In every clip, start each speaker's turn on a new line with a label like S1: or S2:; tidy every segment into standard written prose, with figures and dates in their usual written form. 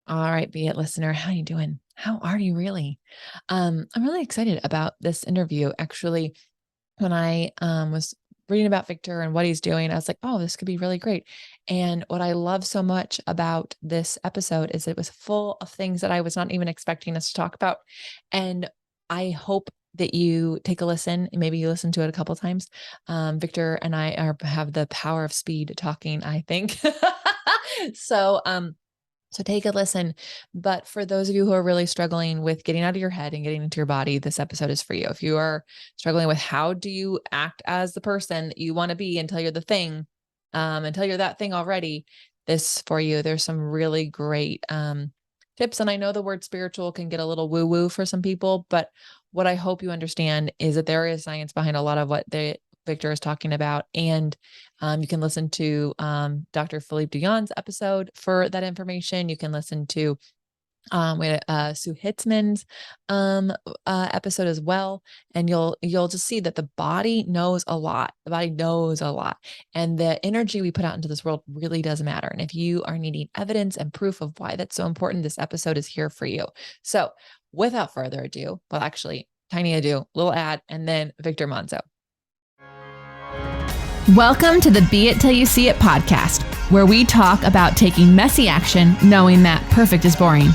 S1: All right, be it listener, how you doing? How are you really? I'm really excited about this interview. Actually, when I was reading about Victor and what he's doing, I was like, oh, this could be really great. And what I love so much about this episode is it was full of things that I was not even expecting us to talk about. And I hope that you take a listen. Maybe you listen to it a couple of times. Victor and have the power of speed talking, I think. So take a listen. But for those of you who are really struggling with getting out of your head and getting into your body, this episode is for you. If you are struggling with how do you act as the person that you want to be until you're the thing, until you're that thing already, this for you. There's some really great tips. And I know the word spiritual can get a little woo-woo for some people, but what I hope you understand is that there is science behind a lot of what Victor is talking about. And you can listen to Dr. Philippe Dion's episode for that information. You can listen to Sue Hitzman's episode as well, and you'll just see that the body knows a lot. The body knows a lot, and the energy we put out into this world really does matter. And if you are needing evidence and proof of why that's so important, this episode is here for you. So, without further ado, well, actually, tiny ado, little ad, and then Victor Manzo.
S2: Welcome to the Be It Till You See It podcast, where we talk about taking messy action, knowing that perfect is boring.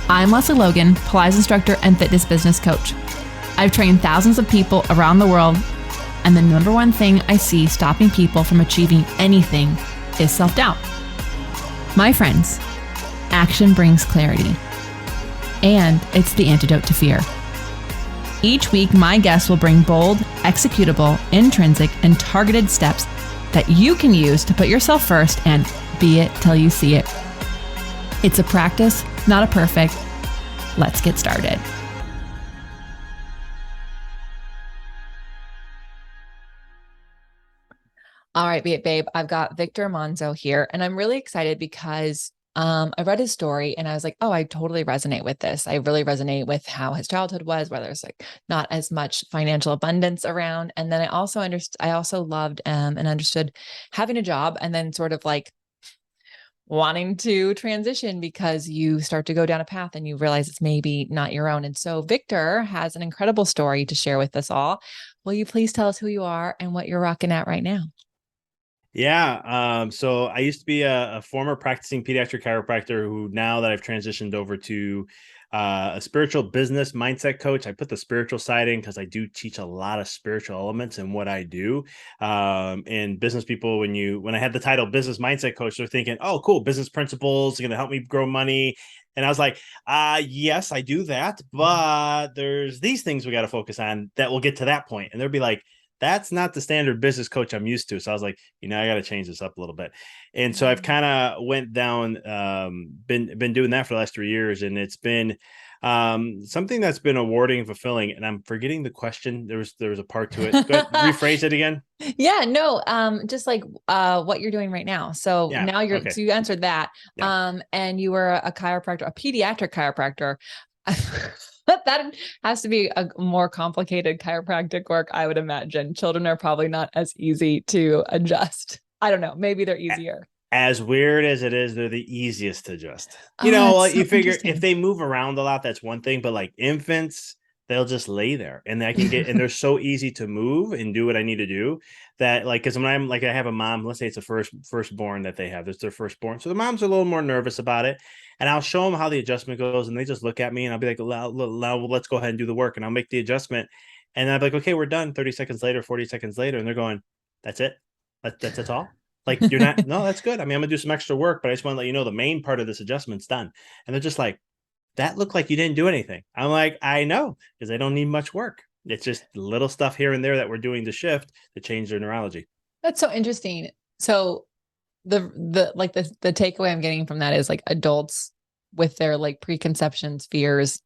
S2: I'm Lesley Logan, Pilates instructor and fitness business coach. I've trained thousands of people around the world, and the number one thing I see stopping people from achieving anything is self-doubt. My friends, action brings clarity, and it's the antidote to fear. Each week, my guests will bring bold, executable, intrinsic, and targeted steps that you can use to put yourself first and be it till you see it. It's a practice, not a perfect. Let's get started.
S1: All right, Be It Babe. I've got Victor Manzo here, and I'm really excited because I read his story and I was like, oh, I totally resonate with this. I really resonate with how his childhood was, where there's like not as much financial abundance around. And then I also loved and understood having a job and then sort of like wanting to transition because you start to go down a path and you realize it's maybe not your own. And so Victor has an incredible story to share with us all. Will you please tell us who you are and what you're rocking at right now?
S3: Yeah. So I used to be a former practicing pediatric chiropractor who, now that I've transitioned over to a spiritual business mindset coach, I put the spiritual side in because I do teach a lot of spiritual elements in what I do. And business people, when I had the title business mindset coach, they're thinking, oh, cool, business principles are going to help me grow money. And I was like, yes, I do that, but there's these things we got to focus on that will get to that point. And they'll be like, that's not the standard business coach I'm used to. So I was like, I got to change this up a little bit. And so I've kind of went down, been doing that for the last 3 years. And it's been something that's been rewarding and fulfilling. And I'm forgetting the question. There was a part to it. Go ahead, rephrase it again.
S1: Yeah, no, just like what you're doing right now. So now
S3: okay.
S1: So you answered that.
S3: Yeah.
S1: And you were a chiropractor, a pediatric chiropractor. That has to be a more complicated chiropractic work, I would imagine. Children are probably not as easy to adjust. I don't know. Maybe they're easier.
S3: As weird as it is, they're the easiest to adjust.
S1: You
S3: figure if they move around a lot, that's one thing. But like infants, they'll just lay there and and they're so easy to move and do what I need to do that, like, because when I'm like, I have a mom, let's say it's a firstborn that they have, it's their firstborn. So the moms are a little more nervous about it. And I'll show them how the adjustment goes. And they just look at me and I'll be like, let's go ahead and do the work. And I'll make the adjustment. And I'll be like, okay, we're done. 30 seconds later, 40 seconds later. And they're going, that's it. That's all. Like, you're not, no, that's good. I mean, I'm gonna do some extra work, but I just want to let you know the main part of this adjustment's done. And they're just like, that looked like you didn't do anything. I'm like, I know, because I don't need much work. It's just little stuff here and there that we're doing to shift to change their neurology.
S1: That's so interesting. So the takeaway I'm getting from that is like adults with their like preconceptions, fears,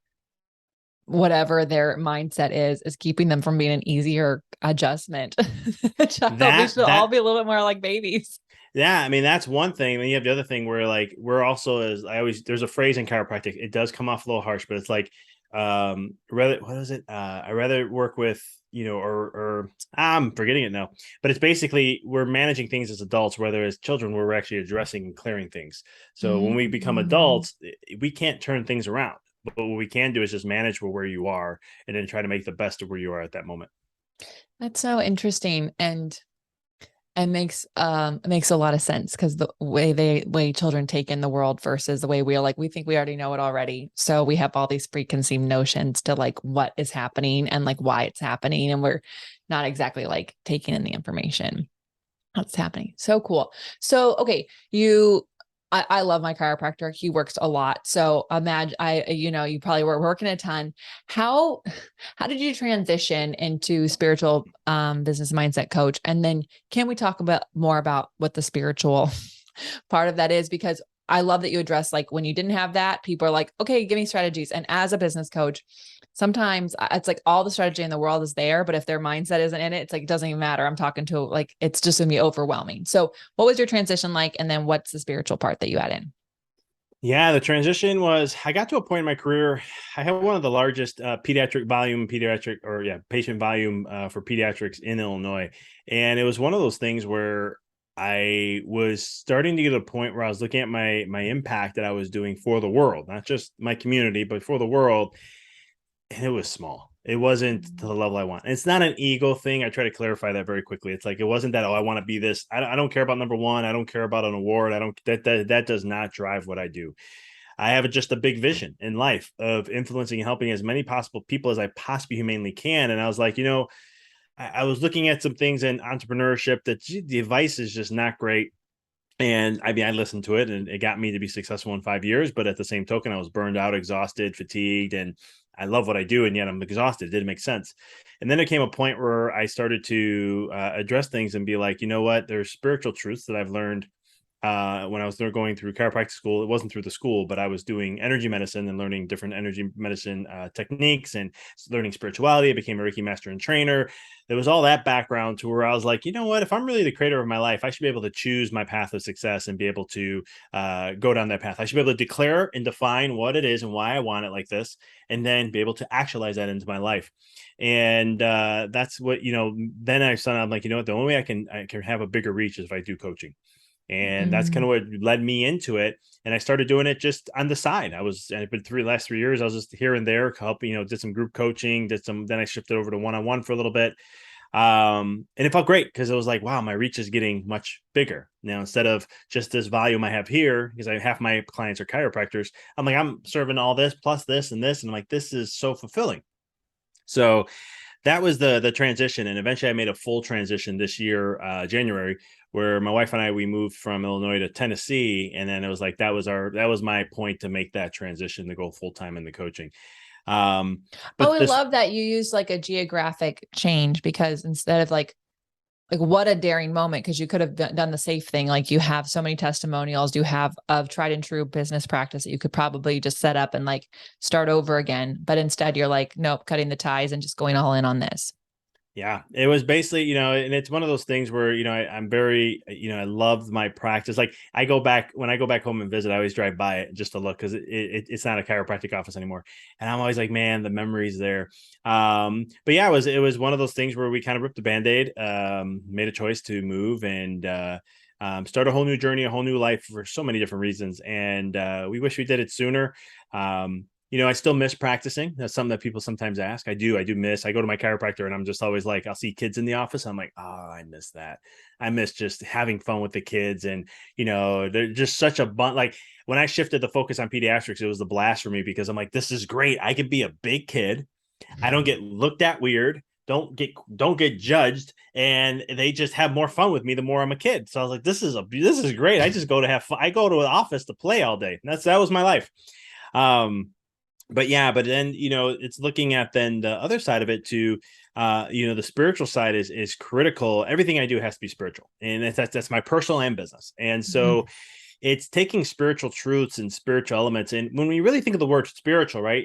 S1: whatever their mindset is keeping them from being an easier adjustment. We should all be a little bit more like babies.
S3: Yeah, I mean, that's one thing. Then you have the other thing where, like, there's a phrase in chiropractic, it does come off a little harsh, but it's like, rather, what is it? I rather work with, or I'm forgetting it now, but it's basically we're managing things as adults, whether as children, where we're actually addressing and clearing things. So when we become
S1: Mm.
S3: adults, we can't turn things around. But what we can do is just manage where you are and then try to make the best of where you are at that moment.
S1: That's so interesting. And makes a lot of sense because the way children take in the world versus the way we are like, we think we already know it already. So we have all these preconceived notions to like what is happening and like why it's happening. And we're not exactly like taking in the information that's happening. So cool. So, okay, I love my chiropractor. He works a lot. So imagine you probably were working a ton. How how did you transition into spiritual business mindset coach? And then can we talk about more about what the spiritual part of that is? Because I love that you address like when you didn't have that, people are like, okay, give me strategies. And as a business coach, sometimes it's like all the strategy in the world is there, but if their mindset isn't in it, it's like, it doesn't even matter. I'm talking to like, it's just gonna be overwhelming. So what was your transition like? And then what's the spiritual part that you add in?
S3: Yeah, the transition was I got to a point in my career. I had one of the largest patient volume for pediatrics in Illinois. And it was one of those things where I was starting to get to a point where I was looking at my impact that I was doing for the world, not just my community, but for the world. And it was small. It wasn't to the level I want. And it's not an ego thing. I try to clarify that very quickly. It's like it wasn't that, oh, I want to be this. I don't care about number one. I don't care about an award. I don't that does not drive what I do. I have just a big vision in life of influencing and helping as many possible people as I possibly humanely can. And I was like, I was looking at some things in entrepreneurship that the advice is just not great. And I mean, I listened to it and it got me to be successful in 5 years. But at the same token, I was burned out, exhausted, fatigued, and I love what I do. And yet I'm exhausted. It didn't make sense. And then there came a point where I started to address things and be like, you know what? There's spiritual truths that I've learned when I was there going through chiropractic school. It wasn't through the school, but I was doing energy medicine and learning different energy medicine techniques and learning spirituality. I became a Reiki master and trainer. There was all that background to where I was like, you know what? If I'm really the creator of my life, I should be able to choose my path of success and be able to go down that path. I should be able to declare and define what it is and why I want it like this, and then be able to actualize that into my life. And that's what, then I started, I'm like, you know what? The only way I can have a bigger reach is if I do coaching. And that's kind
S1: Mm.
S3: of what led me into it. And I started doing it just on the side. I've been last 3 years. I was just here and there helping, did some group coaching, then I shifted over to one-on-one for a little bit. And it felt great because it was like, wow, my reach is getting much bigger now. Instead of just this volume I have here, because half my clients are chiropractors, I'm like, I'm serving all this plus this and this. And I'm like, this is so fulfilling. So that was the transition. And eventually I made a full transition this year, January, where my wife and we moved from Illinois to Tennessee. And then it was like, that was my point to make that transition to go full time in the coaching.
S1: Oh,
S3: But
S1: I
S3: this,
S1: love that you use like a geographic change because instead of like what a daring moment because you could have done the safe thing. Like you have so many testimonials you have of tried and true business practice that you could probably just set up and like start over again. But instead you're like, nope, cutting the ties and just going all in on this.
S3: yeah, it was basically, and it's one of those things where, I'm very, I love my practice. Like when I go back home and visit, I always drive by it just to look because it's not a chiropractic office anymore. And I'm always like, man, the memories there. But yeah, it was one of those things where we kind of ripped the Band-Aid, made a choice to move and start a whole new journey, a whole new life for so many different reasons. And we wish we did it sooner. I still miss practicing. That's something that people sometimes ask. I do miss. I go to my chiropractor and I'm just always like, I'll see kids in the office. I'm like, oh, I miss that. I miss just having fun with the kids. And, they're just such a bunch. Like when I shifted the focus on pediatrics, it was the blast for me because I'm like, this is great. I could be a big kid. I don't get looked at weird. Don't get judged, and they just have more fun with me the more I'm a kid. So I was like, this is great. I just go to have fun. I go to an office to play all day. That was my life. But then, it's looking at then the other side of it too. The spiritual side is critical. Everything I do has to be spiritual, and that's my personal and business. And so it's taking spiritual truths and spiritual elements. And when we really think of the word spiritual, right,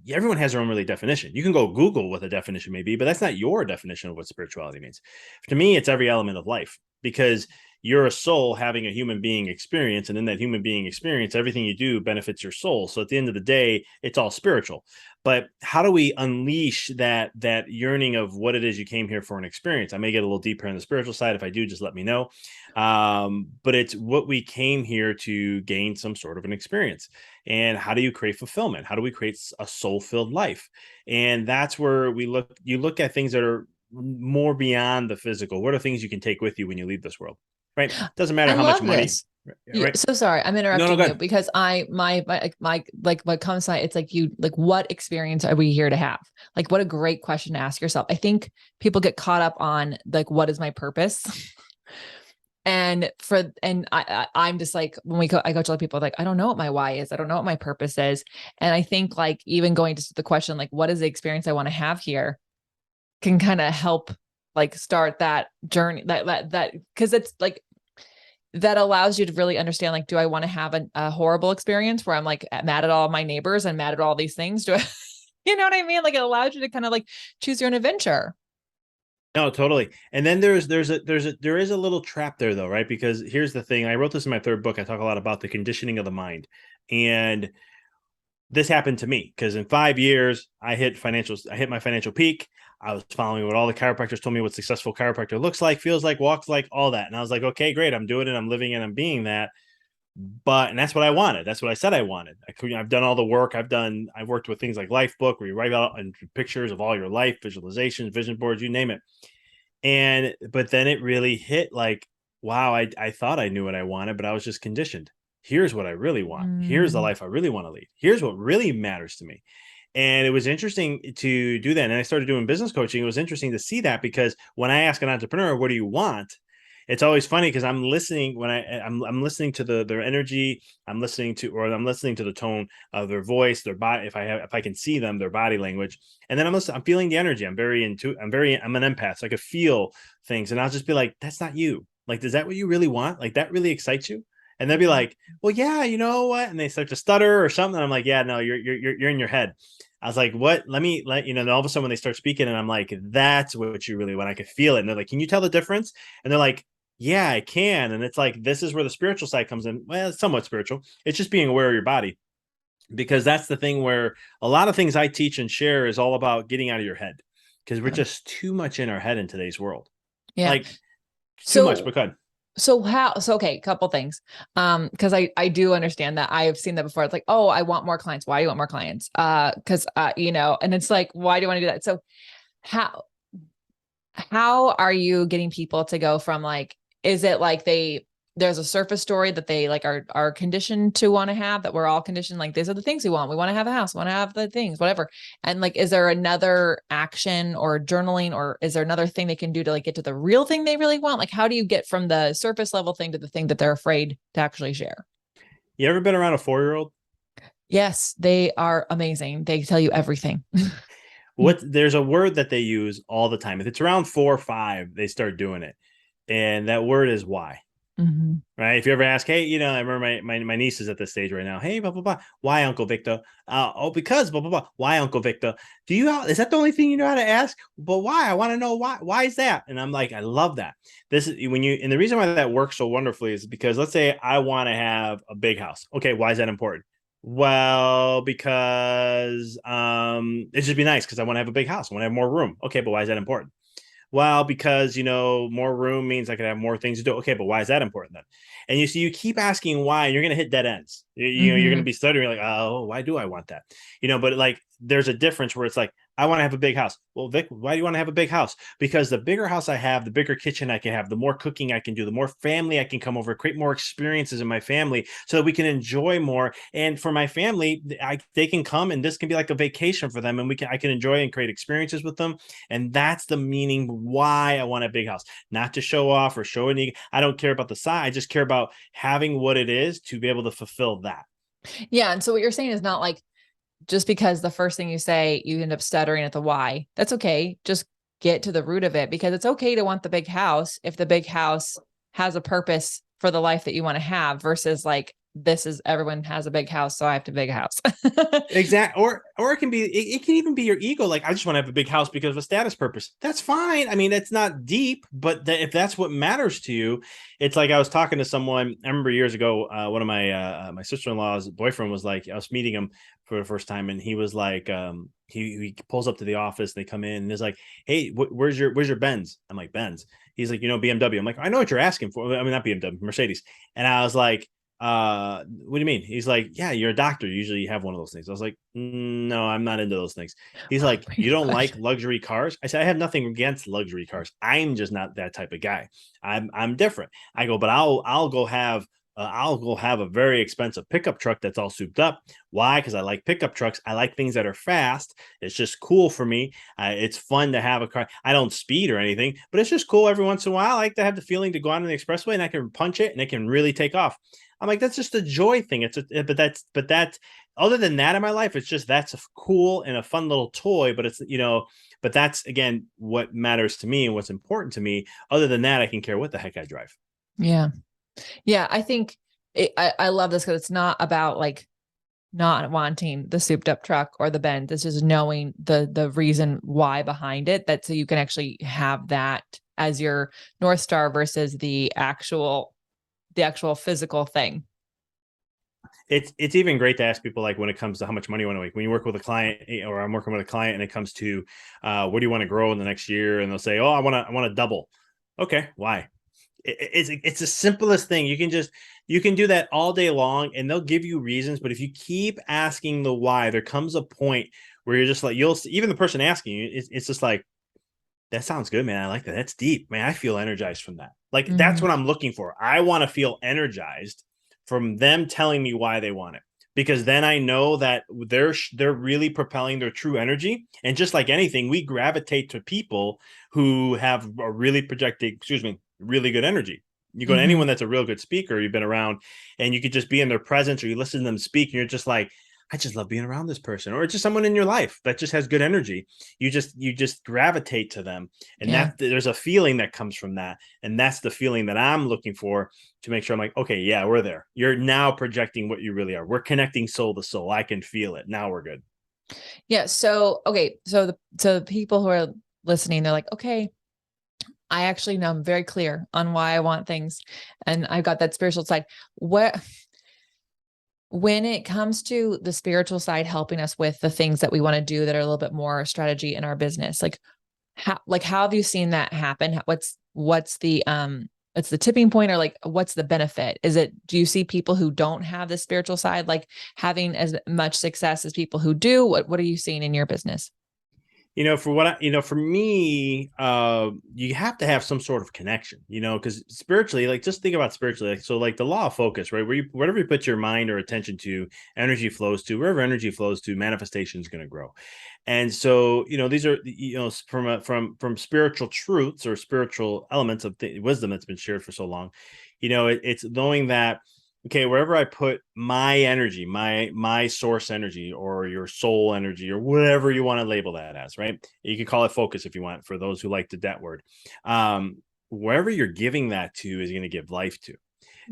S3: everyone has their own really definition. You can go Google what the definition may be, but that's not your definition of what spirituality means. To me, it's every element of life. because you're a soul having a human being experience. And in that human being experience, everything you do benefits your soul. So at the end of the day, it's all spiritual. But how do we unleash that yearning of what it is you came here for an experience? I may get a little deeper on the spiritual side. If I do, just let me know. But it's what we came here to gain some sort of an experience. And how do you create fulfillment? How do we create a soul-filled life? And that's where you look at things that are more beyond the physical. What are things you can take with you when you leave this world? Right. Doesn't matter
S1: I
S3: how much
S1: love
S3: money.
S1: this.
S3: Right.
S1: So sorry, I'm
S3: No,
S1: interrupting
S3: go
S1: you
S3: ahead.
S1: because my like what comes to it's like what experience are we here to have? Like, what a great question to ask yourself. I think people get caught up on like, what is my purpose? I'm just like, when I coach other people, like, I don't know what my why is. I don't know what my purpose is. And I think like even going to the question, like, what is the experience I want to have here, can kind of help like start that journey that because it's like, that allows you to really understand, like, do I want to have a horrible experience where I'm like mad at all my neighbors and mad at all these things? Do I, you know what I mean? Like, it allows you to kind of like choose your own adventure.
S3: No, totally. And then there is a little trap there though, right? Because here's the thing. I wrote this in my third book. I talk a lot about the conditioning of the mind. And this happened to me because in 5 years, I hit my financial peak. I was following what all the chiropractors told me what successful chiropractor looks like, feels like, walks like, all that. And I was like, okay, great. I'm doing it. I'm living it. I'm being that. And that's what I wanted. That's what I said I wanted. I've done all the work. I've worked with things like Lifebook, where you write out and pictures of all your life, visualizations, vision boards, you name it. But then it really hit like, wow, I thought I knew what I wanted, but I was just conditioned. Here's what I really want. Here's the life I really want to lead. Here's what really matters to me. And it was interesting to do that. And I started doing business coaching. It was interesting to see that, because when I ask an entrepreneur, what do you want? It's always funny because I'm listening I'm listening to their energy. I'm listening to the tone of their voice, their body. If I can see them, their body language, and then I'm feeling the energy. I'm an empath, so I could feel things, and I'll just be like, that's not you. Like, is that what you really want? Like, that really excites you? And they'll be like, well, yeah, you know what? And they start to stutter or something. And I'm like, yeah, no, you're in your head. I was like, what? Let you know. And all of a sudden when they start speaking, and I'm like, that's what you really want. I could feel it. And they're like, can you tell the difference? And they're like, yeah, I can. And it's like, this is where the spiritual side comes in. Well, it's somewhat spiritual. It's just being aware of your body, because that's the thing where a lot of things I teach and share is all about getting out of your head, because we're just too much in our head in today's world.
S1: Yeah.
S3: Like, too much, but good.
S1: So okay, couple things. Because I do understand that. I've seen that before. It's like, oh, I want more clients. Why do you want more clients? Because you know, and it's like, why do you want to do that? So how are you getting people to go from like, is it like there's a surface story that they like are conditioned to want to have, that we're all conditioned, like, these are the things we want. We want to have a house, want to have the things, whatever. And like, is there another action or journaling, or is there another thing they can do to like get to the real thing they really want? Like, how do you get from the surface level thing to the thing that they're afraid to actually share?
S3: You ever been around a 4-year-old?
S1: Yes, they are amazing. They tell you everything.
S3: There's a word that they use all the time. If it's around 4 or 5, they start doing it. And that word is why.
S1: Mm-hmm.
S3: Right. If you ever ask, hey, you know, I remember my niece is at this stage right now. Hey, blah, blah, blah. Why, Uncle Victor? Because blah, blah, blah. Why, Uncle Victor? Is that the only thing you know how to ask? But why? I want to know why. Why is that? And I'm like, I love that. And the reason why that works so wonderfully is because, let's say I want to have a big house. Okay. Why is that important? Well, because it should be nice, because I want to have a big house. I want to have more room. Okay. But why is that important? Well, because, you know, more room means I can have more things to do. Okay, but why is that important then? And you keep asking why, and you're going to hit dead ends. You know, you're going to be stuttering. You're like, oh, why do I want that? You know, but like, there's a difference where it's like, I want to have a big house. Well, Vic, why do you want to have a big house? Because the bigger house I have, the bigger kitchen I can have, the more cooking I can do, the more family I can come over, create more experiences in my family so that we can enjoy more. And for my family, they can come, and this can be like a vacation for them, and I can enjoy and create experiences with them. And that's the meaning why I want a big house, not to show off or show any. I don't care about the size. I just care about having what it is to be able to fulfill that.
S1: Yeah. And so what you're saying is not like, just because the first thing you say, you end up stuttering at the why. That's okay. Just get to the root of it, because it's okay to want the big house if the big house has a purpose for the life that you want to have, versus like everyone has a big house, so I have to big house.
S3: Exactly. Or it can be, it can even be your ego. Like, I just want to have a big house because of a status purpose. That's fine. I mean, it's not deep, but if that's what matters to you, it's like, I was talking to someone, I remember years ago, one of my sister-in-law's boyfriend was like, I was meeting him for the first time, and he was like, he pulls up to the office, they come in and he's like, hey, where's your Benz? I'm like, Benz. He's like, BMW. I'm like, I know what you're asking for. I mean, not BMW, Mercedes. And I was like, what do you mean? He's like, yeah, you're a doctor, usually you have one of those things. I was like, no, I'm not into those things. He's like,
S1: my
S3: you don't
S1: gosh.
S3: like luxury cars? I said, I have nothing against luxury cars, I'm just not that type of guy. I'm different. I go, but I'll go have a very expensive pickup truck that's all souped up. Why? Because I like pickup trucks. I like things that are fast. It's just cool for me. It's fun to have a car. I don't speed or anything, but it's just cool every once in a while. I like to have the feeling to go out on the expressway and I can punch it and it can really take off. I'm like, that's just a joy thing. But that's other than that in my life, it's just, that's a cool and a fun little toy. But it's, but that's, again, what matters to me and what's important to me. Other than that, I can care what the heck I drive.
S1: Yeah. Yeah. I think I love this because it's not about like not wanting the souped up truck or the Benz. It's just knowing the reason why behind it, that so you can actually have that as your North Star versus the actual physical thing.
S3: It's even great to ask people, like, when it comes to how much money you want to make. When you work with a client, or I'm working with a client, and it comes to what do you want to grow in the next year, and they'll say, oh, I want to double. Okay, why? It's the simplest thing. You can do that all day long, and they'll give you reasons. But if you keep asking the why, there comes a point where you're just like, even the person asking you, it's just like, that sounds good, man. I like that. That's deep, man. I feel energized from that. Like, that's what I'm looking for. I want to feel energized from them telling me why they want it, because then I know that they're really propelling their true energy. And just like anything, we gravitate to people who have a really really good energy. You go to anyone that's a real good speaker, you've been around, and you could just be in their presence, or you listen to them speak, and you're just like, I just love being around this person. Or just someone in your life that just has good energy. You just gravitate to them. And that there's a feeling that comes from that. And that's the feeling that I'm looking for, to make sure I'm like, okay, yeah, we're there. You're now projecting what you really are. We're connecting soul to soul. I can feel it. Now we're good.
S1: Yeah. So, okay. So the people who are listening, they're like, okay, I actually know I'm very clear on why I want things. And I've got that spiritual side. When it comes to the spiritual side, helping us with the things that we want to do that are a little bit more strategy in our business, how have you seen that happen? What's the tipping point, or like, what's the benefit? Do you see people who don't have the spiritual side, like, having as much success as people who do? What are you seeing in your business?
S3: For me, you have to have some sort of connection, because spiritually, like, just think about spiritually. Like, so like the law of focus, right? Whatever you put your mind or attention to, energy flows to. Wherever energy flows to, manifestation is going to grow. And so, these are, from spiritual truths or spiritual elements of wisdom that's been shared for so long. It's knowing that, okay, wherever I put my energy, my source energy, or your soul energy, or whatever you want to label that as, right? You can call it focus if you want, for those who like that word. Wherever you're giving that to is going to give life to.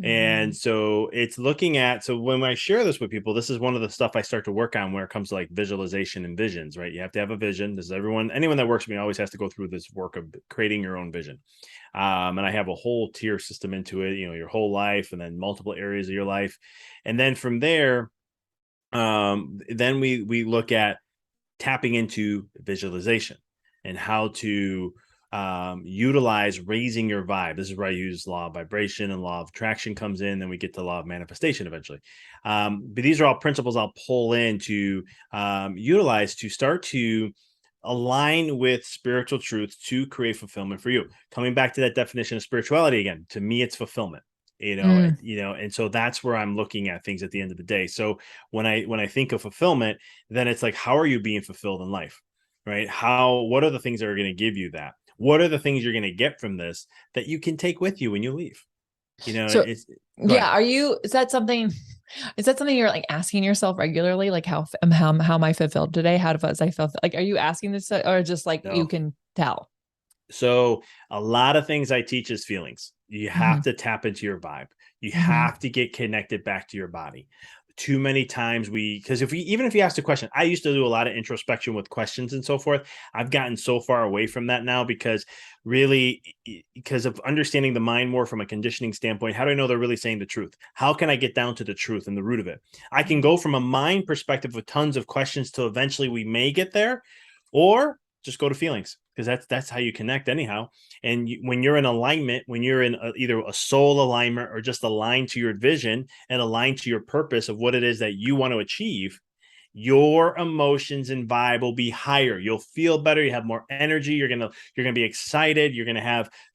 S3: And so it's looking at, so when I share this with people, this is one of the stuff I start to work on where it comes to like visualization and visions, right? You have to have a vision. This is anyone that works with me always has to go through this work of creating your own vision. And I have a whole tier system into it, your whole life, and then multiple areas of your life. And then from there, then we look at tapping into visualization and how to utilize raising your vibe. This is where I use law of vibration, and law of attraction comes in. Then we get to law of manifestation eventually. But these are all principles I'll pull in to utilize to start to align with spiritual truths to create fulfillment for you. Coming back to that definition of spirituality again, to me, it's fulfillment. And so that's where I'm looking at things at the end of the day. So when I think of fulfillment, then it's like, how are you being fulfilled in life, right? What are the things that are going to give you that? What are the things you're going to get from this that you can take with you when you leave?
S1: So, is that something you're like asking yourself regularly? Like, how am I fulfilled today? How was I feel? Like, are you asking this, or just like,
S3: No.
S1: you can tell?
S3: So a lot of things I teach is feelings. You have to tap into your vibe. You
S1: Mm-hmm.
S3: have to get connected back to your body. Too many times because even if you ask a question, I used to do a lot of introspection with questions and so forth. I've gotten so far away from that now because of understanding the mind more from a conditioning standpoint. How do I know they're really saying the truth? How can I get down to the truth and the root of it? I can go from a mind perspective with tons of questions till eventually we may get there, or just go to feelings, because that's how you connect anyhow. And when you're in alignment, when you're in either a soul alignment or just aligned to your vision and aligned to your purpose of what it is that you want to achieve, your emotions and vibe will be higher. You'll feel better. You have more energy. You're gonna be excited.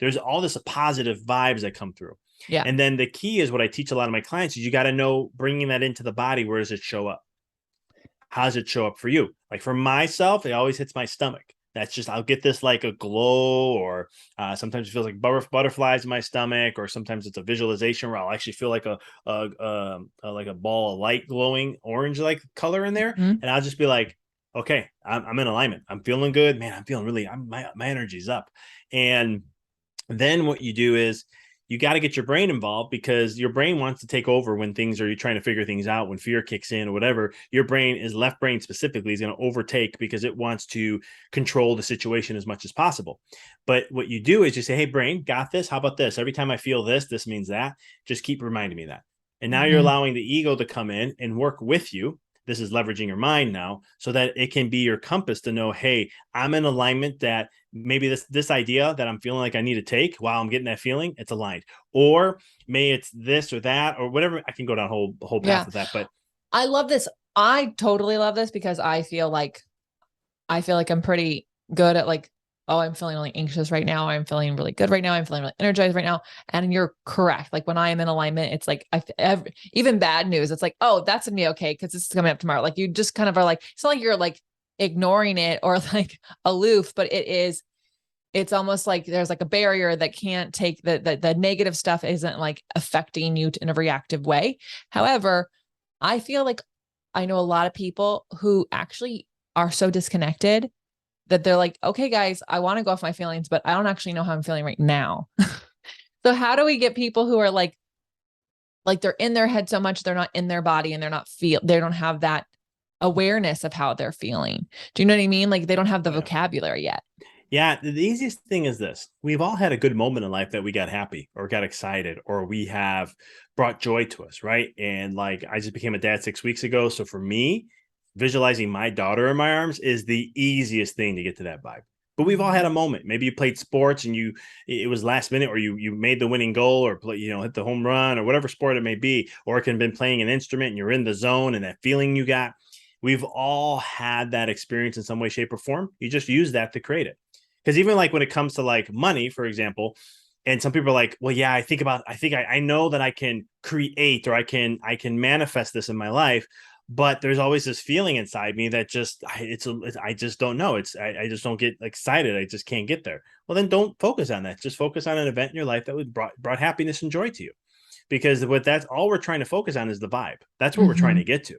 S3: There's all this positive vibes that come through.
S1: Yeah.
S3: And then the key is what I teach a lot of my clients is you got to know, bringing that into the body. Where does it show up? How does it show up for you? Like for myself, it always hits my stomach. That's just, I'll get this like a glow, or sometimes it feels like butterflies in my stomach, or sometimes it's a visualization where I'll actually feel like like a ball of light glowing orange like color in there.
S1: Mm-hmm.
S3: And I'll just be like, okay, I'm in alignment. I'm feeling good, man. I'm feeling really, my energy's up. And then what you do is you got to get your brain involved, because your brain wants to take over when you're trying to figure things out, when fear kicks in or whatever. Your brain left brain specifically is going to overtake, because it wants to control the situation as much as possible. But what you do is you say, hey, brain, got this. How about this? Every time I feel this means that. Just keep reminding me that. And now you're allowing the ego to come in and work with you. This is leveraging your mind now, so that it can be your compass to know, hey, I'm in alignment, that maybe this idea that I'm feeling like I need to take while I'm getting that feeling, it's aligned. Or maybe it's this or that or whatever. I can go down a whole path with that. But
S1: I love this. I totally love this, because I feel like I'm pretty good at like, oh, I'm feeling really anxious right now. I'm feeling really good right now. I'm feeling really energized right now. And you're correct. Like when I am in alignment, it's like, even bad news, it's like, oh, that's gonna be okay, because this is coming up tomorrow. Like you just kind of are like, it's not like you're like ignoring it or like aloof, but it's almost like there's like a barrier that can't take the negative stuff isn't like affecting you in a reactive way. However, I feel like I know a lot of people who actually are so disconnected that they're like, okay, guys, I want to go off my feelings, but I don't actually know how I'm feeling right now. So how do we get people who are like they're in their head so much, they're not in their body, and they don't have that awareness of how they're feeling. Do you know what I mean? Like they don't have the vocabulary yet.
S3: yeah, the easiest thing is this. We've all had a good moment in life that we got happy or got excited, or we have brought joy to us, right? And like I just became a dad 6 weeks ago. So for me, visualizing my daughter in my arms is the easiest thing to get to that vibe. But we've all had a moment. Maybe you played sports and it was last minute, or you made the winning goal, or hit the home run, or whatever sport it may be, or it can have been playing an instrument and you're in the zone, and that feeling you got. We've all had that experience in some way, shape, or form. You just use that to create it. Because even like when it comes to like money, for example, and some people are like, well, yeah, I know that I can create, or I can manifest this in my life. But there's always this feeling inside me that I just don't know. I just don't get excited. I just can't get there. Well, then don't focus on that. Just focus on an event in your life that would brought happiness and joy to you. Because that's all we're trying to focus on is the vibe. That's what we're trying to get to.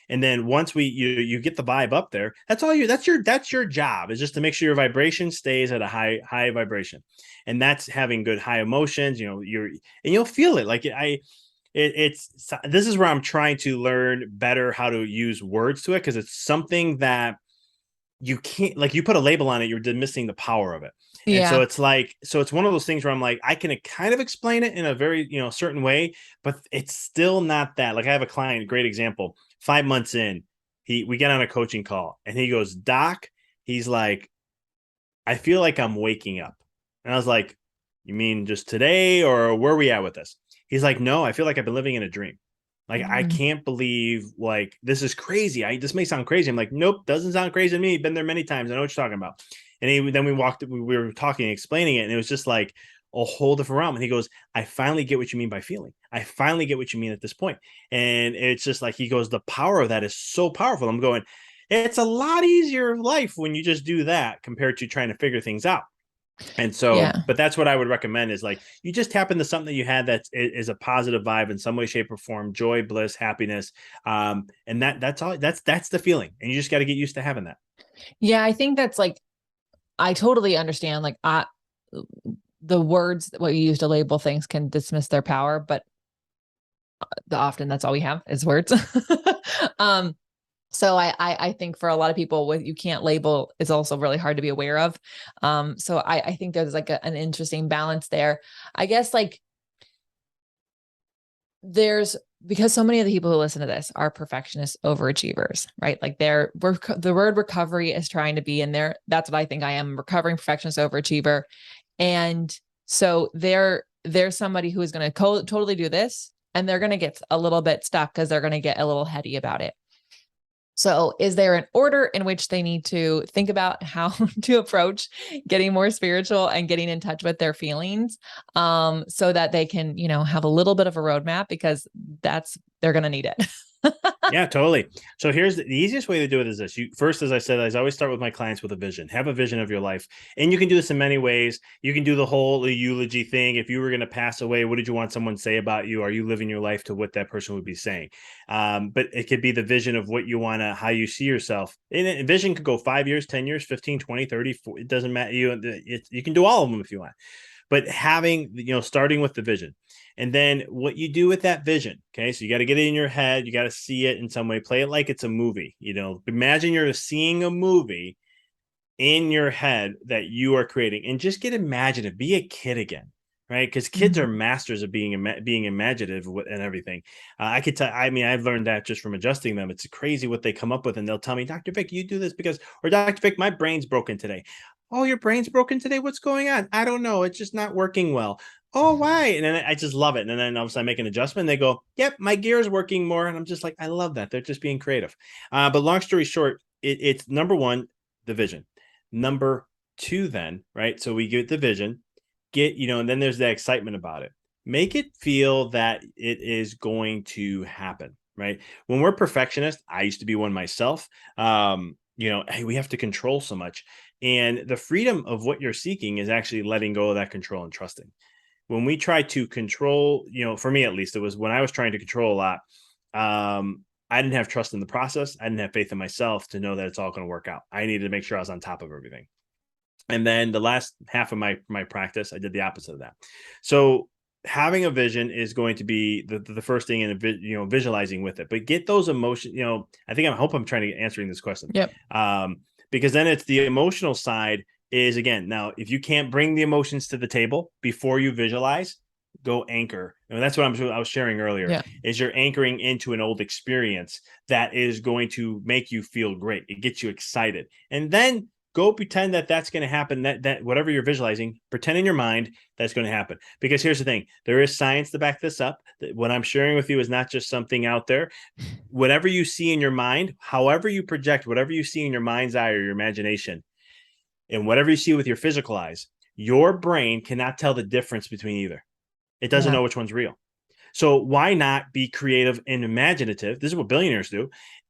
S3: And then once you get the vibe up there, that's your job, is just to make sure your vibration stays at a high vibration. And that's having good high emotions, you'll feel it. Like this is where I'm trying to learn better how to use words to it, because it's something that you can't, like, you put a label on it, you're missing the power of it. Yeah. And so it's one of those things where I'm like, I can kind of explain it in a very, certain way, but it's still not that. Like I have a client, great example, 5 months in, we get on a coaching call and he goes, Doc, he's like, I feel like I'm waking up. And I was like, you mean just today, or where are we at with this? He's like, no, I feel like I've been living in a dream. Like, I can't believe, like, this is crazy. This may sound crazy. I'm like, nope, doesn't sound crazy to me. Been there many times. I know what you're talking about. And then we were talking, explaining it. And it was just like a whole different realm. And he goes, I finally get what you mean by feeling. I finally get what you mean at this point. And it's just like, he goes, the power of that is so powerful. I'm going, it's a lot easier life when you just do that compared to trying to figure things out. And so, but that's what I would recommend, is like, you just tap into something that you had that is a positive vibe in some way, shape, or form, joy, bliss, happiness. And that's all, that's the feeling. And you just got to get used to having that.
S1: Yeah. I think that's like, I totally understand. Like the words, what you use to label things can dismiss their power, but often that's all we have is words. um, so I think for a lot of people, what you can't label is also really hard to be aware of. So I think there's like an interesting balance there. I guess like because so many of the people who listen to this are perfectionist overachievers, right? Like the word recovery is trying to be in there. That's what I think I am, recovering perfectionist overachiever. And so there's somebody who is going to totally do this, and they're going to get a little bit stuck because they're going to get a little heady about it. So is there an order in which they need to think about how to approach getting more spiritual and getting in touch with their feelings, so that they can, have a little bit of a roadmap, because they're going to need it.
S3: Yeah, totally. So here's the easiest way to do it is this. First, as I said, I always start with my clients with a vision. Have a vision of your life. And you can do this in many ways. You can do the whole eulogy thing. If you were going to pass away, what did you want someone to say about you? Are you living your life to what that person would be saying? But it could be the vision of what you want to, how you see yourself. And vision could go 5 years, 10 years, 15, 20, 30. It doesn't matter. You can do all of them if you want. But starting with the vision. And then what you do with that vision. Okay. So you got to get it in your head. You got to see it in some way, play it like it's a movie. Imagine you're seeing a movie in your head that you are creating, and just get imaginative, be a kid again. Right. Because kids are masters of being imaginative and everything. I could tell, I've learned that just from adjusting them. It's crazy what they come up with. And they'll tell me, Dr. Vic, you do this or Dr. Vic, my brain's broken today. Oh, your brain's broken today? What's going on? I don't know. It's just not working well. Oh, why? And then I just love it. And then all of a sudden I make an adjustment. And they go, yep, my gear is working more. And I'm just like, I love that. They're just being creative. But long story short, it's number one, the vision. Number two, then, right? So we get the vision, and then there's the excitement about it. Make it feel that it is going to happen, right? When we're perfectionists, I used to be one myself. Hey, we have to control so much. And the freedom of what you're seeking is actually letting go of that control and trusting. When we try to control, for me at least, it was when I was trying to control a lot. I didn't have trust in the process. I didn't have faith in myself to know that it's all going to work out. I needed to make sure I was on top of everything. And then the last half of my practice, I did the opposite of that. So having a vision is going to be the first thing, in visualizing with it. But get those emotions. I hope I'm trying to answering this question.
S1: Yep.
S3: Because then it's the emotional side is, again, now if you can't bring the emotions to the table before you visualize, go anchor. And that's what I was sharing earlier.
S1: Yeah.
S3: Is you're anchoring into an old experience that is going to make you feel great. It gets you excited, and then go pretend that that's going to happen. That whatever you're visualizing, pretend in your mind that's going to happen. Because here's the thing: there is science to back this up. What I'm sharing with you is not just something out there. Whatever you see in your mind, however you project, whatever you see in your mind's eye or your imagination, and whatever you see with your physical eyes, your brain cannot tell the difference between either. It doesn't know which one's real. So why not be creative and imaginative? This is what billionaires do.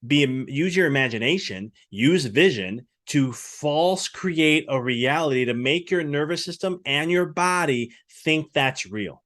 S3: Use your imagination, use vision to false create a reality to make your nervous system and your body think that's real.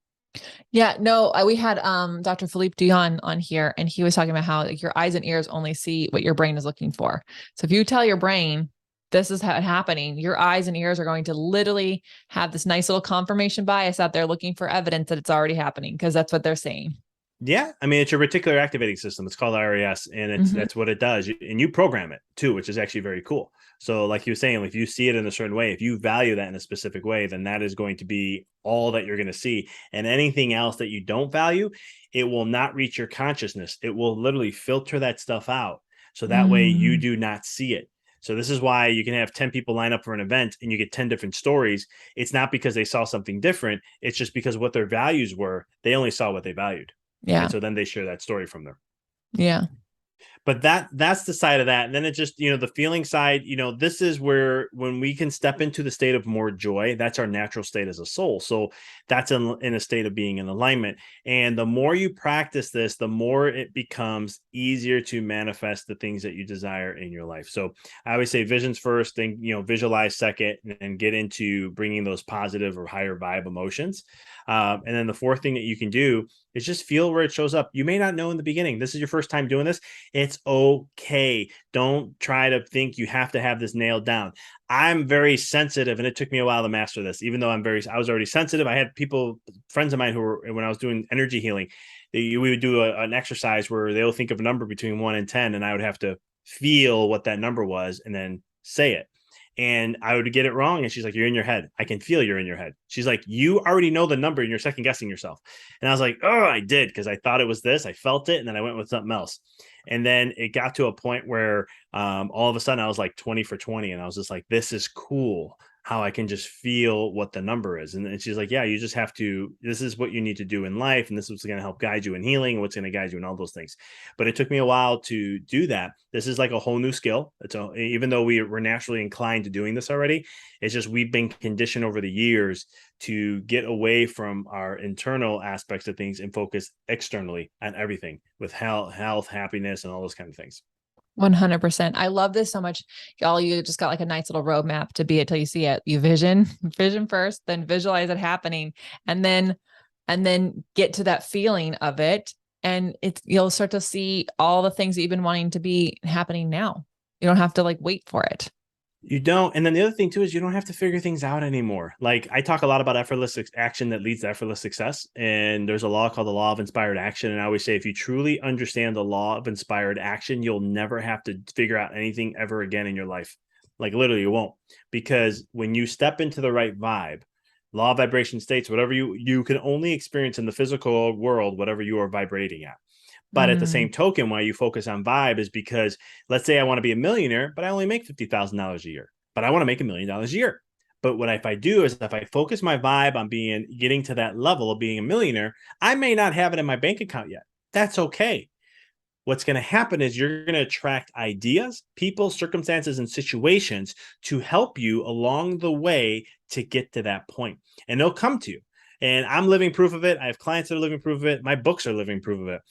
S1: Yeah, no, we had Dr. Philippe Dion on here, and he was talking about how your eyes and ears only see what your brain is looking for. So if you tell your brain this is how it's happening, your eyes and ears are going to literally have this nice little confirmation bias out there looking for evidence that it's already happening, because that's what they're saying.
S3: Yeah. It's your reticular activating system. It's called RAS, and that's what it does. And you program it too, which is actually very cool. So like you were saying, if you see it in a certain way, if you value that in a specific way, then that is going to be all that you're going to see. And anything else that you don't value, it will not reach your consciousness. It will literally filter that stuff out. So that way you do not see it. So this is why you can have 10 people line up for an event and you get 10 different stories. It's not because they saw something different. It's just because what their values were, they only saw what they valued.
S1: Yeah.
S3: Right? So then they share that story from there.
S1: Yeah.
S3: But that's the side of that. And then it just, the feeling side, this is where when we can step into the state of more joy, that's our natural state as a soul. So that's in a state of being in alignment. And the more you practice this, the more it becomes easier to manifest the things that you desire in your life. So I always say visions first, then, visualize second, and get into bringing those positive or higher vibe emotions. And then the fourth thing that you can do is just feel where it shows up. You may not know in the beginning. This is your first time doing this. It's It's okay. Don't try to think you have to have this nailed down. I'm very sensitive, and it took me a while to master this, even though I was already sensitive. I had friends of mine who were, when I was doing energy healing, we would do an exercise where they'll think of a number between 1 and 10, and I would have to feel what that number was and then say it. And I would get it wrong. And she's like, you're in your head. I can feel you're in your head. She's like, you already know the number and you're second guessing yourself. And I was like, oh, I did. Cause I thought it was this, I felt it. And then I went with something else. And then it got to a point where all of a sudden I was like 20 for 20. And I was just like, this is cool how I can just feel what the number is. And she's like, yeah, you just have to, this is what you need to do in life. And this is what's going to help guide you in healing, and what's going to guide you in all those things. But it took me a while to do that. This is like a whole new skill. Even though we're naturally inclined to doing this already, it's just, we've been conditioned over the years to get away from our internal aspects of things and focus externally on everything with health, happiness, and all those kind of things.
S1: 100%. I love this so much. Y'all, you just got like a nice little roadmap to be it till you see it. You vision first, then visualize it happening, and then get to that feeling of it. And you'll start to see all the things that you've been wanting to be happening now. You don't have to like wait for it.
S3: You don't. And then the other thing too is you don't have to figure things out anymore. Like, I talk a lot about effortless action that leads to effortless success. And there's a law called the law of inspired action. And I always say, if you truly understand the law of inspired action, you'll never have to figure out anything ever again in your life. Like, literally you won't, because when you step into the right vibe, law of vibration states, whatever you can only experience in the physical world, whatever you are vibrating at. But at the same token, why you focus on vibe is because, let's say I want to be a millionaire, but I only make $50,000 a year, but I want to make $1 million a year. But what if I do is, if I focus my vibe on getting to that level of being a millionaire, I may not have it in my bank account yet. That's okay. What's going to happen is you're going to attract ideas, people, circumstances, and situations to help you along the way to get to that point. And they'll come to you. And I'm living proof of it. I have clients that are living proof of it. My books are living proof of it.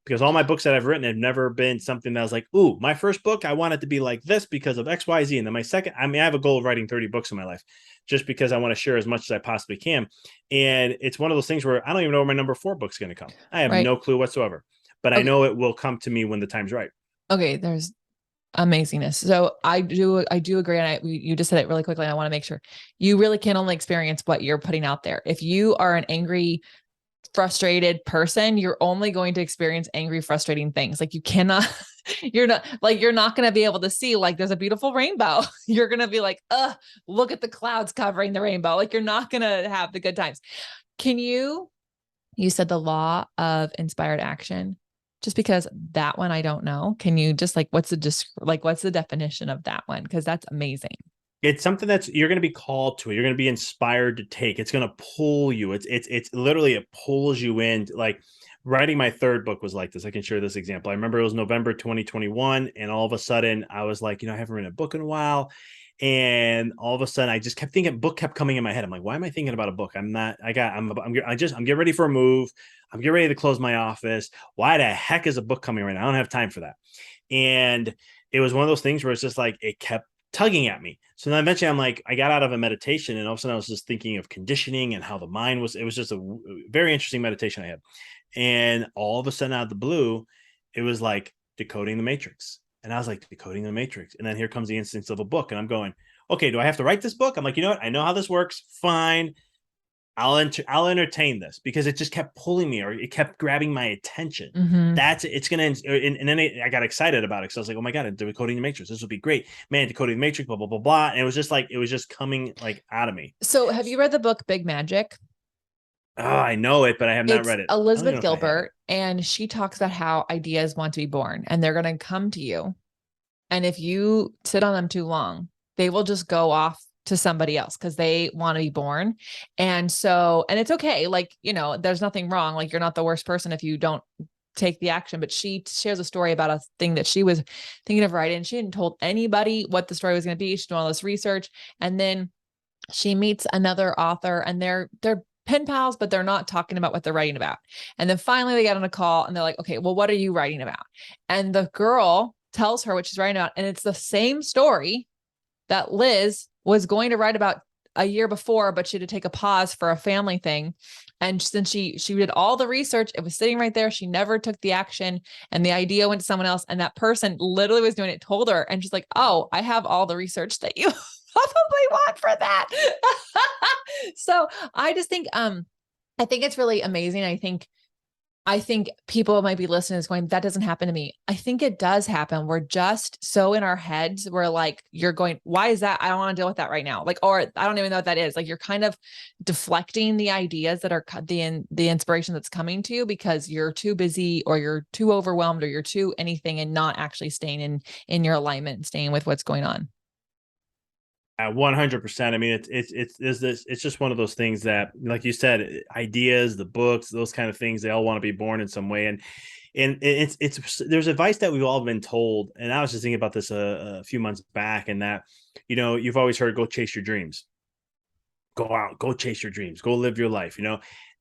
S3: Because all my books that I've written have never been something that I was like, ooh, my first book, I want it to be like this because of X, Y, Z. And then my second, I have a goal of writing 30 books in my life, just because I want to share as much as I possibly can. And it's one of those things where I don't even know where my number 4 book's going to come. I have no clue whatsoever, but I know it will come to me when the time's right.
S1: Okay. There's amazingness. So I do agree. And you just said it really quickly. And I want to make sure you really can only experience what you're putting out there. If you are an angry, frustrated person, you're only going to experience angry, frustrating things. Like, you cannot, you're not going to be able to see, like, there's a beautiful rainbow. You're going to be like, look at the clouds covering the rainbow. Like, you're not going to have the good times. You said the law of inspired action. Just because that one I don't know. Can you just what's the definition of that one? Because that's amazing.
S3: It's something that's, you're going to be called to it. You're going to be inspired to take. It's going to pull you. It's literally, it pulls you in. Like, writing my 3rd book was like this. I can share this example. I remember it was November 2021, and all of a sudden I was like, I haven't written a book in a while. And all of a sudden I just kept thinking, book kept coming in my head. I'm like, why am I thinking about a book? I'm getting ready for a move. I'm getting ready to close my office. Why the heck is a book coming right now? I don't have time for that. And it was one of those things where it's just like, it kept tugging at me. So then eventually I'm like, I got out of a meditation, and all of a sudden I was just thinking of conditioning and how the mind was. It was just a very interesting meditation I had. And all of a sudden, out of the blue, it was like decoding the matrix. And I was like, decoding the matrix. And then here comes the instance of a book. And I'm going, okay, do I have to write this book? I'm like, you know what? I know how this works. Fine. I'll entertain this, because it just kept pulling me, or it kept grabbing my attention. It's going to, and then I got excited about it. So I was like, oh my God, decoding the matrix. This would be great, man. Decoding the matrix, blah, blah, blah, blah. And it was just coming like out of me.
S1: So have you read the book, Big Magic?
S3: Oh, I know it, but I have not read it.
S1: Elizabeth Gilbert. And she talks about how ideas want to be born, and they're going to come to you. And if you sit on them too long, they will just go off to somebody else because they want to be born. And it's okay. Like, there's nothing wrong. Like, you're not the worst person if you don't take the action. But she shares a story about a thing that she was thinking of writing. She hadn't told anybody what the story was going to be. She's doing all this research. And then she meets another author, and they're pen pals, but they're not talking about what they're writing about. And then finally they get on a call, and they're like, okay, well, what are you writing about? And the girl tells her what she's writing about. And it's the same story that Liz was going to write about a year before, but she had to take a pause for a family thing. And since she did all the research, it was sitting right there. She never took the action, and the idea went to someone else. And that person literally was doing it, told her, and she's like, "Oh, I have all the research that you probably want for that." So I just think, I think it's really amazing. I think people might be listening is going, that doesn't happen to me. I think it does happen. We're just so in our heads. We're like, you're going, why is that? I don't want to deal with that right now. Like, or I don't even know what that is. Like, you're kind of deflecting the ideas that are the inspiration that's coming to you because you're too busy or you're too overwhelmed or you're too anything and not actually staying in your alignment and staying with what's going on.
S3: 100%. I mean, it's just one of those things that, like you said, ideas, the books, those kind of things, they all want to be born in some way. And it's there's advice that we've all been told. And I was just thinking about this a few months back, and that, you've always heard, go chase your dreams, go out, go chase your dreams, go live your life,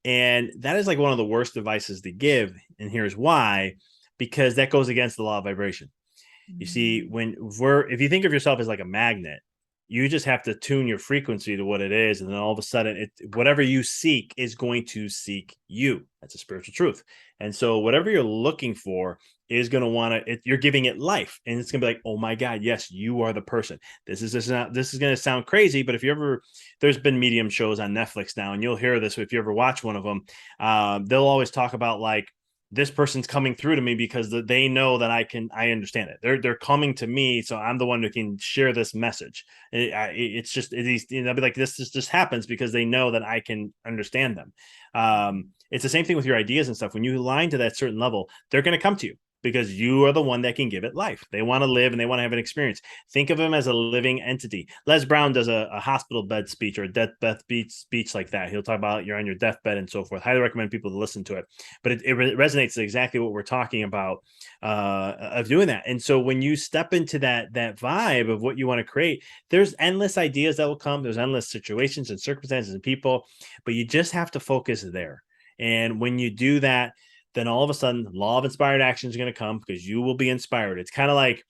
S3: and that is like one of the worst advices to give. And here's why, because that goes against the law of vibration. You see, if you think of yourself as like a magnet, you just have to tune your frequency to what it is. And then all of a sudden, whatever you seek is going to seek you. That's a spiritual truth. And so whatever you're looking for is going to want to, you're giving it life. And it's going to be like, oh my God, yes, you are the person. This is going to sound crazy, but there's been medium shows on Netflix now, and you'll hear this if you ever watch one of them. They'll always talk about like, this person's coming through to me because they know that I understand it. They're coming to me, so I'm the one who can share this message. It's just they'll be like, this just happens because they know that I can understand them. It's the same thing with your ideas and stuff. When you align to that certain level, they're going to come to you because you are the one that can give it life. They want to live and they want to have an experience. Think of them as a living entity. Les Brown does a hospital bed speech or a deathbed speech like that. He'll talk about you're on your deathbed and so forth. Highly recommend people to listen to it. But it resonates exactly what we're talking about of doing that. And so when you step into that vibe of what you want to create, there's endless ideas that will come. There's endless situations and circumstances and people, but you just have to focus there. And when you do that, then all of a sudden, law of inspired action is going to come because you will be inspired. It's kind of like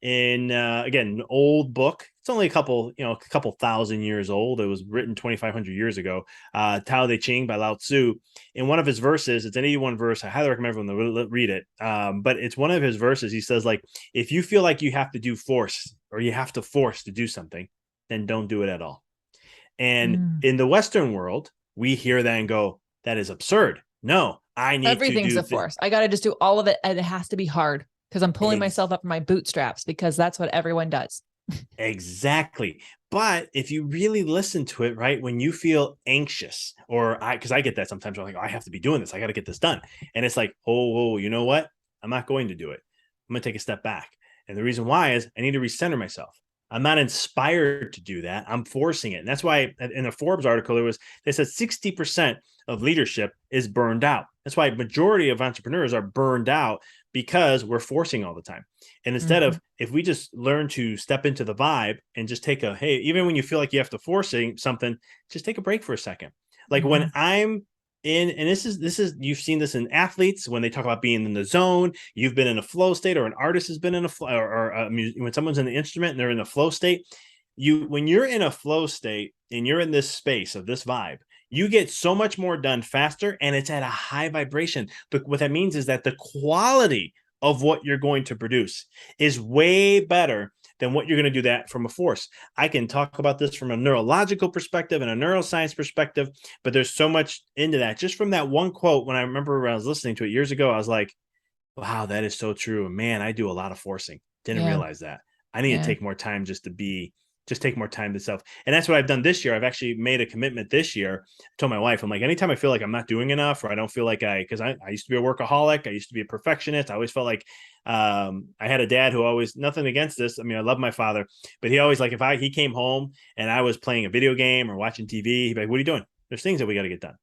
S3: again, an old book. It's only a couple thousand years old. It was written 2,500 years ago. Tao Te Ching by Lao Tzu. In one of his verses, it's an 81 verse. I highly recommend everyone to read it. But it's one of his verses. He says, like, if you feel like you have to do force or you have to force to do something, then don't do it at all. And in the Western world, we hear that and go, that is absurd. No, I need
S1: everything's a force. I got to just do all of it. And it has to be hard because I'm pulling myself up from my bootstraps because that's what everyone does.
S3: Exactly. But if you really listen to it, right, when you feel anxious because I get that sometimes, I'm like, oh, I have to be doing this. I got to get this done. And it's like, oh, you know what? I'm not going to do it. I'm going to take a step back. And the reason why is I need to recenter myself. I'm not inspired to do that. I'm forcing it. And that's why in a Forbes article, they said 60% of leadership is burned out. That's why majority of entrepreneurs are burned out because we're forcing all the time. And instead of, if we just learn to step into the vibe and just take even when you feel like you have to force something, just take a break for a second. Like when I'm and this is you've seen this in athletes when they talk about being in the zone. You've been in a flow state, or an artist has been in a flow, or when someone's in the instrument and they're in a flow state. When you're in a flow state and you're in this space of this vibe, you get so much more done faster, and it's at a high vibration. But what that means is that the quality of what you're going to produce is way better than what you're going to do that from a force. I can talk about this from a neurological perspective and a neuroscience perspective, but there's so much into that. Just from that one quote, when I was listening to it years ago, I was like, wow, that is so true. Man, I do a lot of forcing. Didn't realize that. I need to take more time just take more time to self. And that's what I've done this year. I've actually made a commitment this year. I told my wife, I'm like, anytime I feel like I'm not doing enough, or I don't feel like because I used to be a workaholic. I used to be a perfectionist. I always felt like I had a dad who always, nothing against this. I mean, I love my father, but he always, like, if he came home and I was playing a video game or watching TV, he'd be like, what are you doing? There's things that we got to get done.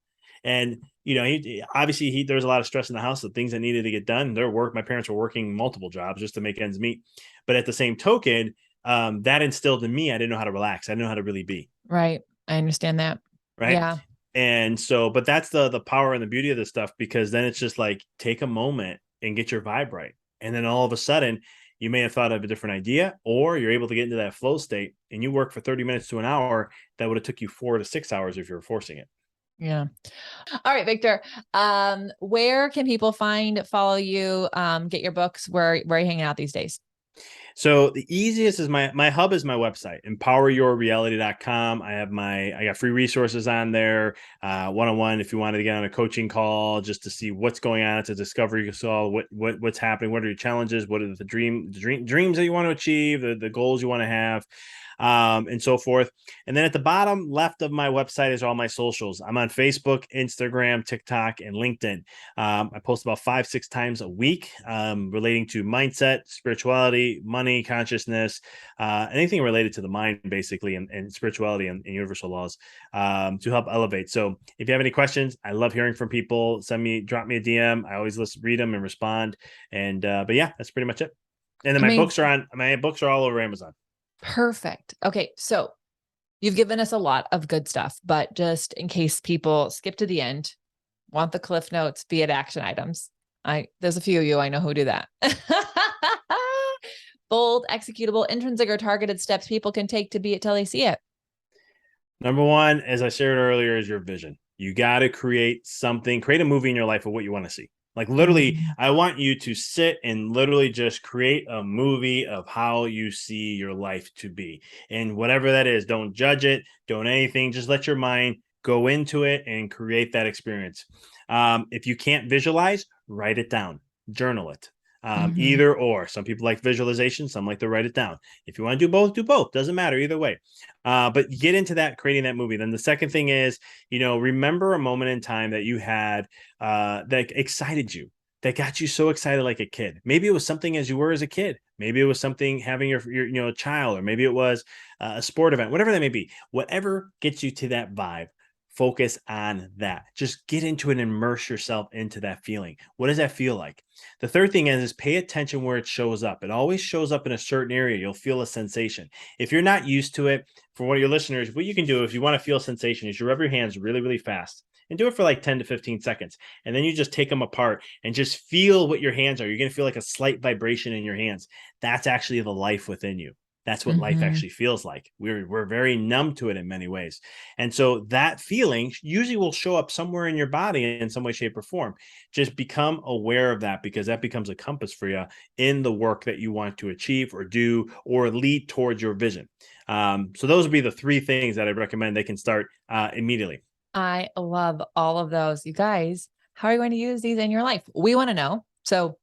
S3: And, there was a lot of stress in the house, the things that needed to get done. My parents were working multiple jobs just to make ends meet. But at the same token, that instilled in me, I didn't know how to relax. I didn't know how to really be.
S1: Right. I understand that.
S3: Right.
S1: Yeah.
S3: And so, but that's the power and the beauty of this stuff, because then it's just like, take a moment and get your vibe right. And then all of a sudden you may have thought of a different idea, or you're able to get into that flow state and you work for 30 minutes to an hour that would have took you 4 to 6 hours if you were forcing it.
S1: Yeah. All right, Victor. Where can people follow you, get your books? Where are you hanging out these days?
S3: So the easiest is my hub is my website, empoweryourreality.com. I got free resources on there, one-on-one if you wanted to get on a coaching call just to see what's going on. It's a discovery call, what's happening, what are your challenges, what are the dreams that you want to achieve, the goals you want to have, and so forth. And then at the bottom left of my website is all my socials. I'm on Facebook, Instagram, TikTok, and LinkedIn. I post about 5-6 times a week, relating to mindset, spirituality, money, consciousness, anything related to the mind, basically, and spirituality and universal laws, to help elevate. So if you have any questions, I love hearing from people. Drop me a DM. I always read them and respond. And, but yeah, that's pretty much it. And then my books are all over Amazon.
S1: Perfect. Okay. So you've given us a lot of good stuff, but just in case people skip to the end, want the cliff notes, be it action items. There's a few of you I know who do that. Bold, executable, intrinsic, or targeted steps people can take to be it till they see it.
S3: Number one, as I shared earlier, is your vision. You got to create a movie in your life of what you want to see. Like literally, I want you to sit and literally just create a movie of how you see your life to be. And whatever that is, don't judge it, don't anything. Just let your mind go into it and create that experience. If you can't visualize, write it down, journal it. Either or. Some people like visualization, some like to write it down. If you want to do both, do both. Doesn't matter either way. But get into that, creating that movie. Then the second thing is, remember a moment in time that you had that excited you, that got you so excited like a kid. Maybe it was something as you were as a kid. Maybe it was something having your child, or maybe it was a sport event, whatever that may be. Whatever gets you to that vibe. Focus on that. Just get into it and immerse yourself into that feeling. What does that feel like? The third thing is pay attention where it shows up. It always shows up in a certain area. You'll feel a sensation. If you're not used to it, for one of your listeners, what you can do if you want to feel sensation is you rub your hands really, really fast and do it for like 10 to 15 seconds. And then you just take them apart and just feel what your hands are. You're going to feel like a slight vibration in your hands. That's actually the life within you. That's what life actually feels like. We're very numb to it in many ways. And so that feeling usually will show up somewhere in your body in some way, shape, or form. Just become aware of that, because that becomes a compass for you in the work that you want to achieve or do or lead towards your vision. So those would be the 3 things that I recommend they can start immediately.
S1: I love all of those. You guys, how are you going to use these in your life? We want to know. So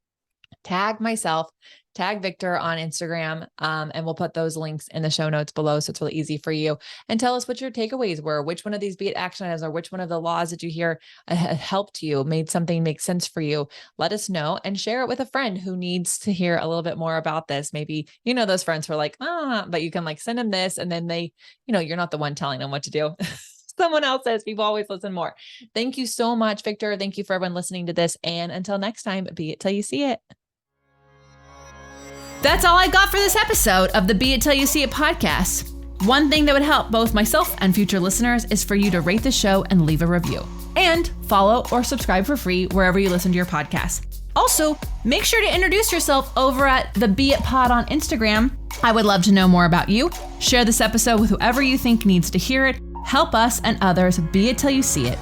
S1: tag myself, tag Victor on Instagram, and we'll put those links in the show notes below. So it's really easy for you. And tell us what your takeaways were, which one of these beit action items or which one of the laws that you hear helped you, made something make sense for you. Let us know and share it with a friend who needs to hear a little bit more about this. Maybe, those friends who are like, but you can send them this. And then they, you're not the one telling them what to do. Someone else says. People always listen more. Thank you so much, Victor. Thank you for everyone listening to this. And until next time, be it till you see it.
S2: That's all I got for this episode of the Be It Till You See It podcast. One thing that would help both myself and future listeners is for you to rate the show and leave a review. And follow or subscribe for free wherever you listen to your podcast. Also, make sure to introduce yourself over at the Be It Pod on Instagram. I would love to know more about you. Share this episode with whoever you think needs to hear it. Help us and others be it till you see it.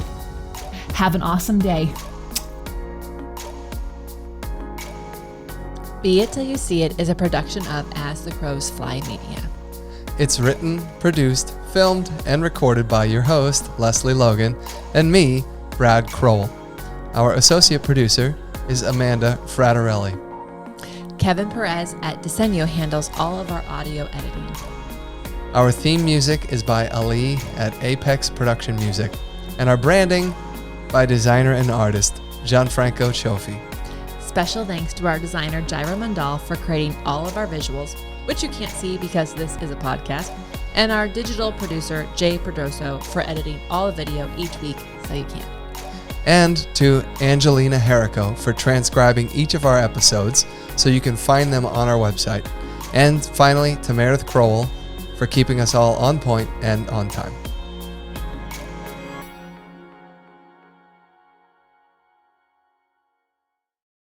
S2: Have an awesome day.
S1: Be It Till You See It is a production of As the Crows Fly Media.
S4: It's written, produced, filmed, and recorded by your host, Lesley Logan, and me, Brad Crowell. Our associate producer is Amanda Fraterelli.
S1: Kevin Perez at Diseño handles all of our audio editing.
S4: Our theme music is by Ali at Apex Production Music, and our branding by designer and artist Gianfranco Cioffi.
S1: Special thanks to our designer Jaira Mandal for creating all of our visuals, which you can't see because this is a podcast, and our digital producer Jay Perdoso for editing all the video each week so you can.
S4: And to Angelina Herrico for transcribing each of our episodes so you can find them on our website. And finally, to Meredith Crowell for keeping us all on point and on time.